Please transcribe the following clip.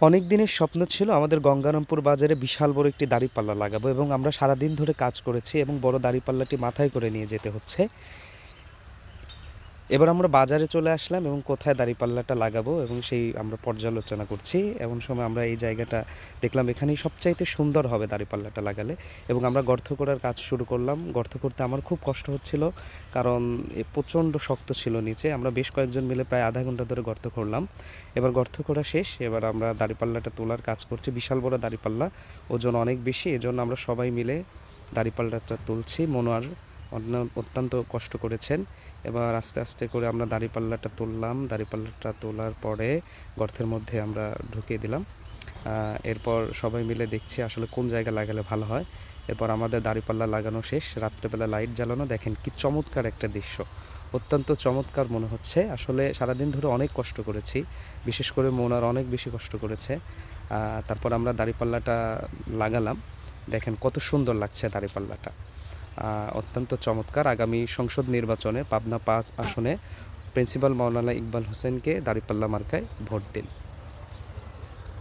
অনেক দিনের স্বপ্ন ছিল আমাদের গঙ্গারামপুর বাজারে বিশাল বড় একটি দাঁড়িপাল্লা লাগাবো এবং আমরা সারাদিন ধরে কাজ করেছি এবং বড় দাঁড়িপাল্লাটি মাথায় করে নিয়ে যেতে হচ্ছে। এবার আমরা বাজারে চলে আসলাম এবং কোথায় দাঁড়িপাল্লাটা লাগাবো এবং সেই আমরা পর্যালোচনা করছি। এমন সময় আমরা এই জায়গাটা দেখলাম, এখানেই সবচাইতে সুন্দর হবে দাঁড়িপাল্লাটা লাগালে। এবং আমরা গর্ত করার কাজ শুরু করলাম। গর্ত করতে আমার খুব কষ্ট হচ্ছিল, কারণ প্রচণ্ড শক্ত ছিল নিচে। আমরা বেশ কয়েকজন মিলে প্রায় আধা ঘন্টা ধরে গর্ত করলাম। এবার গর্ত করা শেষ, এবার আমরা দাঁড়িপাল্লাটা তোলার কাজ করছি। বিশাল বড় দাঁড়িপাল্লা, ওজন অনেক বেশি, এজন্য আমরা সবাই মিলে দাঁড়িপাল্লাটা তুলছি। মনোয়ার অত্যন্ত কষ্ট করেছেন। এবার আস্তে আস্তে করে আমরা দাঁড়িপাল্লাটা তুললাম। দাঁড়িপাল্লাটা তোলার পরে গর্তের মধ্যে আমরা ঢুকিয়ে দিলাম। এরপর সবাই মিলে দেখছি আসলে কোন জায়গায় লাগালে ভালো হয়। এরপর আমাদের দাঁড়িপাল্লা লাগানো শেষ। রাত্রেবেলা লাইট জ্বালানো, দেখেন কি চমৎকার একটা দৃশ্য। অত্যন্ত চমৎকার মনে হচ্ছে। আসলে সারাদিন ধরে অনেক কষ্ট করেছি, বিশেষ করে মনোয়ার অনেক বেশি কষ্ট করেছে। তারপর আমরা দাঁড়িপাল্লাটা লাগালাম। দেখেন কত সুন্দর লাগছে দাঁড়িপাল্লাটা। অত্যন্ত চমৎকার। আগামী সংসদ নির্বাচনে পাবনা ৫ আসনে প্রিন্সিপাল মাওলানা ইকবাল হোসেনকে দাঁড়িপাল্লা মার্কায় ভোট দিন।